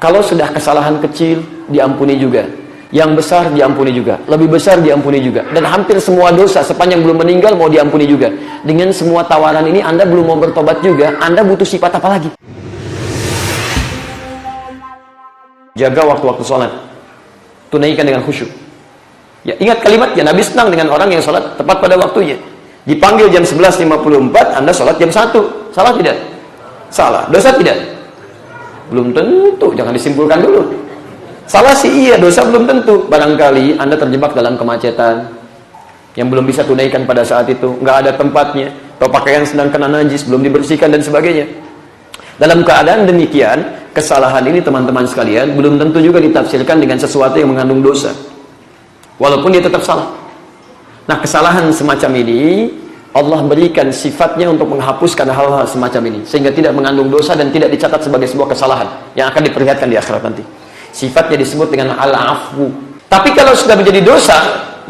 Kalau sudah kesalahan kecil, diampuni juga. Yang besar diampuni juga. Lebih besar diampuni juga. Dan hampir semua dosa sepanjang belum meninggal mau diampuni juga. Dengan semua tawaran ini Anda belum mau bertobat juga, Anda butuh sifat apa lagi? Jaga waktu-waktu sholat. Tunaikan dengan khusyuk. Ya, ingat kalimatnya, Nabi senang dengan orang yang sholat tepat pada waktunya. Dipanggil jam 11.54, Anda sholat jam 1. Salah tidak? Salah. Dosa tidak? Belum tentu, jangan disimpulkan dulu. Salah sih iya, dosa belum tentu. Barangkali Anda terjebak dalam kemacetan yang belum bisa tunaikan pada saat itu, nggak ada tempatnya, atau pakaian sedang kena najis, belum dibersihkan dan sebagainya. Dalam keadaan demikian, kesalahan ini teman-teman sekalian belum tentu juga ditafsirkan dengan sesuatu yang mengandung dosa, walaupun dia tetap salah. Nah, kesalahan semacam ini Allah berikan sifatnya untuk menghapuskan hal-hal semacam ini, sehingga tidak mengandung dosa dan tidak dicatat sebagai sebuah kesalahan yang akan diperlihatkan di akhirat nanti. Sifatnya disebut dengan al-afwu. Tapi kalau sudah menjadi dosa,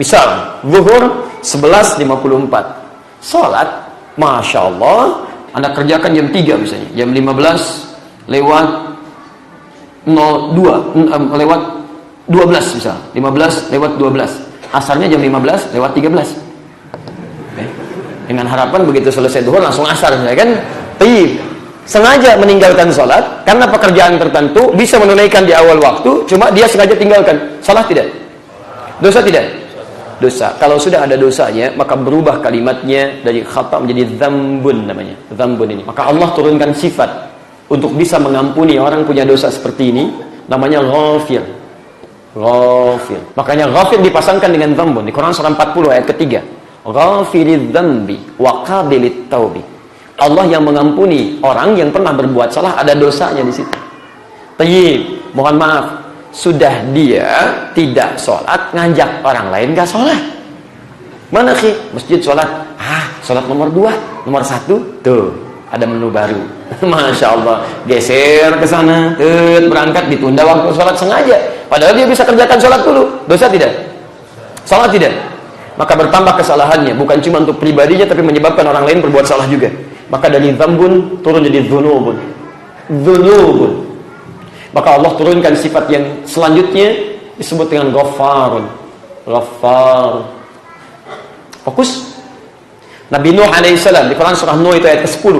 misal zuhur 11.54, sholat, Masya Allah, Anda kerjakan jam 3 misalnya, jam 15 lewat 12 misal, 15 lewat 12, asarnya jam 15 lewat 13. Dengan harapan begitu selesai zuhur langsung asar, ya kan? Sengaja meninggalkan sholat karena pekerjaan tertentu, bisa menunaikan di awal waktu, cuma dia sengaja tinggalkan. Salah tidak? Dosa tidak? Dosa. Kalau sudah ada dosanya, maka berubah kalimatnya dari khata menjadi dzambun namanya. Dzambun ini. Maka Allah turunkan sifat untuk bisa mengampuni orang punya dosa seperti ini, namanya ghafir. Ghafir. Makanya ghafir dipasangkan dengan dzambun. Di Quran surah 40 ayat ketiga. Ghafiridz dzambi wa qabilit taubi. Allah yang mengampuni orang yang pernah berbuat salah, ada dosanya di situ. Tayyib, mohon maaf, sudah dia tidak sholat, ngajak orang lain gak sholat. Mana sih masjid sholat? Sholat nomor 2, nomor 1, tuh ada menu baru. Masya Allah, geser ke sana, berangkat, ditunda waktu sholat sengaja. Padahal dia bisa kerjakan sholat dulu. Dosa tidak? Salah tidak? Maka bertambah kesalahannya, bukan cuma untuk pribadinya, tapi menyebabkan orang lain berbuat salah juga. Maka dari dzambun turun jadi dzunubun. Dzunubun. Maka Allah turunkan sifat yang selanjutnya disebut dengan Ghaffarun. Ghaffar. Fokus. Nabi Nuh alaihissalam di Quran surah Nuh itu ayat ke-10,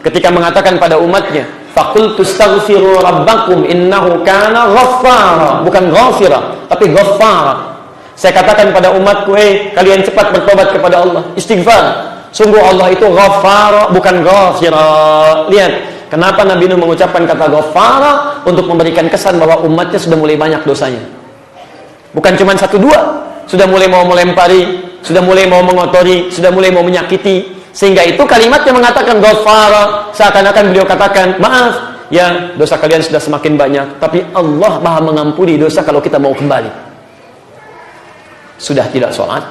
ketika mengatakan pada umatnya, faqultu astaghfiru rabbakum innahu kana ghaffara, bukan ghafira, tapi ghaffara. Saya katakan pada umatku, kalian cepat bertobat kepada Allah, istighfar. Sungguh Allah itu ghafara, bukan ghafira. Lihat, kenapa Nabi Nuh mengucapkan kata ghafara? Untuk memberikan kesan bahwa umatnya sudah mulai banyak dosanya. Bukan cuma 1-2, sudah mulai mau melempari, sudah mulai mau mengotori, sudah mulai mau menyakiti. Sehingga itu kalimatnya mengatakan ghafara, seakan-akan beliau katakan, maaf, ya dosa kalian sudah semakin banyak, tapi Allah Maha mengampuni dosa kalau kita mau kembali. Sudah tidak sholat,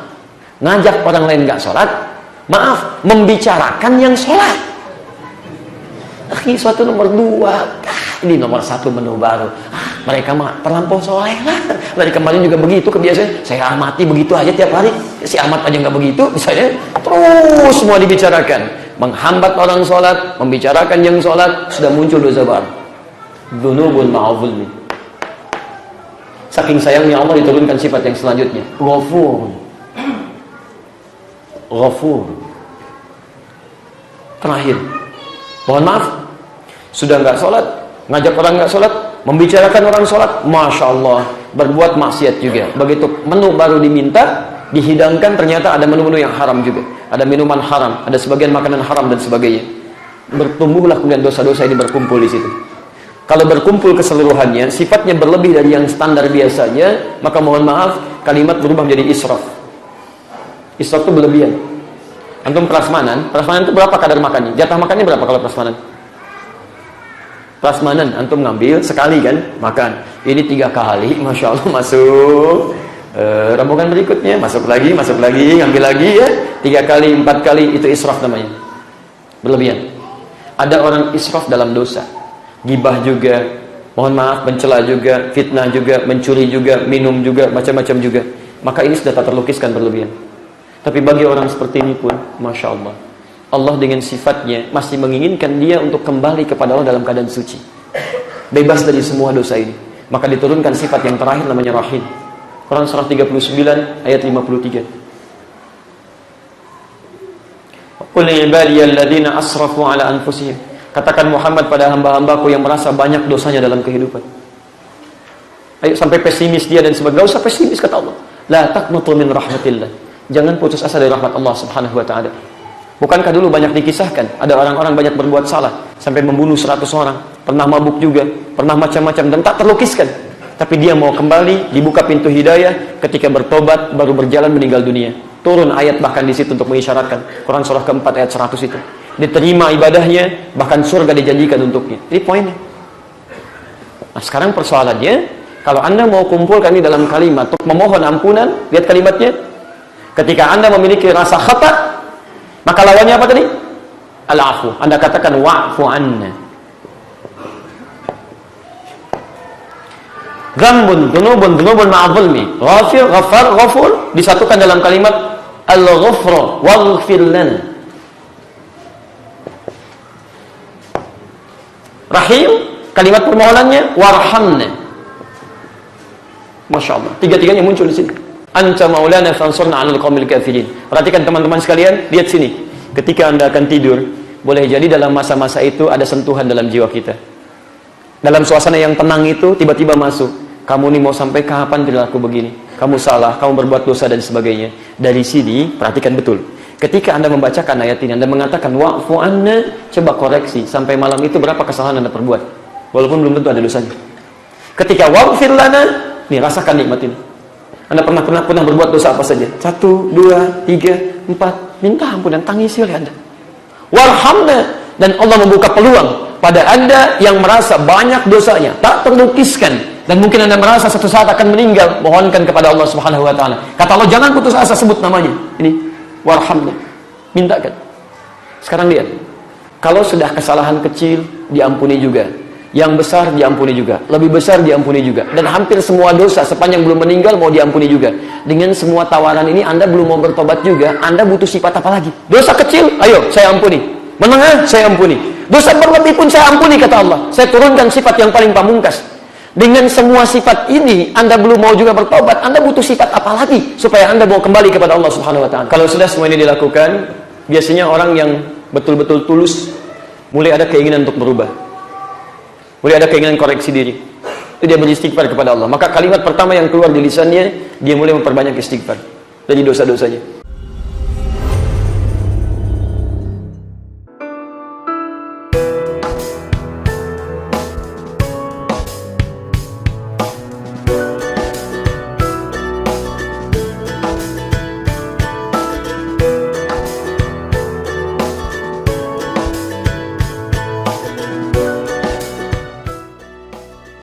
ngajak orang lain gak sholat, maaf, membicarakan yang sholat. Suatu nomor 2, ini nomor 1 menu baru. Mereka mah terlampau soleh lah. Dari kemarin juga begitu kebiasaan. Saya amati begitu aja tiap hari. Si Ahmad aja nggak begitu, misalnya. Terus semua dibicarakan, menghambat orang sholat, membicarakan yang sholat, sudah muncul dosa baru. Dzunubun ma'adzulmi. Saking sayangnya Allah diturunkan sifat yang selanjutnya, Ghafur. Ghafur. Terakhir, mohon maaf, sudah nggak sholat, ngajak orang nggak sholat, membicarakan orang sholat, Masya Allah, berbuat maksiat juga. Begitu menu baru diminta, dihidangkan, ternyata ada menu-menu yang haram juga, ada minuman haram, ada sebagian makanan haram dan sebagainya. Bertumbuhlah kemudian dosa-dosa ini berkumpul di situ. Kalau berkumpul keseluruhannya, sifatnya berlebih dari yang standar biasanya, maka mohon maaf, kalimat berubah menjadi israf. Israf itu berlebihan. Antum prasmanan itu berapa kadar makannya? Jatah makannya berapa kalau prasmanan? Prasmanan, antum ngambil sekali kan, makan. Ini 3 kali, Masya Allah, masuk. Rombongan berikutnya, masuk lagi, ngambil lagi ya. 3 kali, 4 kali, itu israf namanya. Berlebihan. Ada orang israf dalam dosa. Gibah juga, mohon maaf, mencela juga, fitnah juga, mencuri juga, minum juga, macam-macam juga. Maka ini sudah tak terlukiskan berlebihan. Tapi bagi orang seperti ini pun, Masya Allah, Allah dengan sifatnya masih menginginkan dia untuk kembali kepada Allah dalam keadaan suci. bebas dari semua dosa ini. Maka diturunkan sifat yang terakhir namanya Rahim. Quran surah 39 ayat 53. Qul ibadiyalladzina asrafu ala anfusihim. Katakan Muhammad pada hamba-hambaku yang merasa banyak dosanya dalam kehidupan. Ayo, sampai pesimis dia dan sebagainya. Gak usah pesimis, kata Allah. La taqnutu min rahmatillah. Jangan putus asa dari rahmat Allah Subhanahu wa taala. Bukankah dulu banyak dikisahkan ada orang-orang banyak berbuat salah sampai membunuh 100 orang, pernah mabuk juga, pernah macam-macam dan tak terlukiskan. Tapi dia mau kembali, dibuka pintu hidayah, ketika bertobat baru berjalan meninggal dunia. Turun ayat bahkan di situ untuk mengisyaratkan. Quran surah keempat ayat 100 itu. Diterima ibadahnya, bahkan surga dijanjikan untuknya. Ini poinnya. Nah, sekarang persoalannya, kalau Anda mau kumpulkan ini dalam kalimat untuk memohon ampunan, lihat kalimatnya. Ketika Anda memiliki rasa khata, maka lawannya apa tadi? Al-afu. Anda katakan wa'fu anna. Dzambun, dzunubun ma'adzulmi. Ghafir, ghafar, ghafur disatukan dalam kalimat al-ghufra waghfir lana. Rahim, kalimat permohonannya warhamna. Masya Allah, tiga-tiganya muncul di sini. Anta maulana fansurna 'alal qaumil kafirin. Perhatikan teman-teman sekalian, lihat sini. Ketika Anda akan tidur, boleh jadi dalam masa-masa itu ada sentuhan dalam jiwa kita. Dalam suasana yang tenang itu tiba-tiba masuk. Kamu nih mau sampai kapan perilaku begini? Kamu salah, kamu berbuat dosa dan sebagainya. Dari sini, perhatikan betul. Ketika Anda membacakan ayat ini, Anda mengatakan wa'fu anna, coba koreksi sampai malam itu berapa kesalahan Anda perbuat. Walaupun belum tentu ada dosanya. Ketika waghfir lana, nih rasakan nikmat ini. Anda pernah berbuat dosa apa saja? 1, 2, 3, 4. Minta ampun dan tangisi oleh Anda. Warhamna, dan Allah membuka peluang pada Anda yang merasa banyak dosanya, tak terlukiskan, dan mungkin Anda merasa satu saat akan meninggal. Mohonkan kepada Allah Subhanahu wa taala. Kata Allah, jangan putus asa, sebut namanya. Ini warhamna. Mintakan. Sekarang lihat. Kalau sudah kesalahan kecil diampuni juga. Yang besar diampuni juga, lebih besar diampuni juga, dan hampir semua dosa sepanjang belum meninggal mau diampuni juga. Dengan semua tawaran ini Anda belum mau bertobat juga, Anda butuh sifat apa lagi? Dosa kecil, ayo saya ampuni. Menengah, saya ampuni. Dosa berlebih pun saya ampuni, kata Allah. Saya turunkan sifat yang paling pamungkas. Dengan semua sifat ini Anda belum mau juga bertobat, Anda butuh sifat apa lagi supaya Anda mau kembali kepada Allah Subhanahu wa taala. Kalau sudah semua ini dilakukan, biasanya orang yang betul-betul tulus mulai ada keinginan untuk berubah. Mulai ada keinginan koreksi diri. Itu dia beristighfar kepada Allah. Maka kalimat pertama yang keluar di lisannya, dia mulai memperbanyak istighfar dari dosa-dosanya.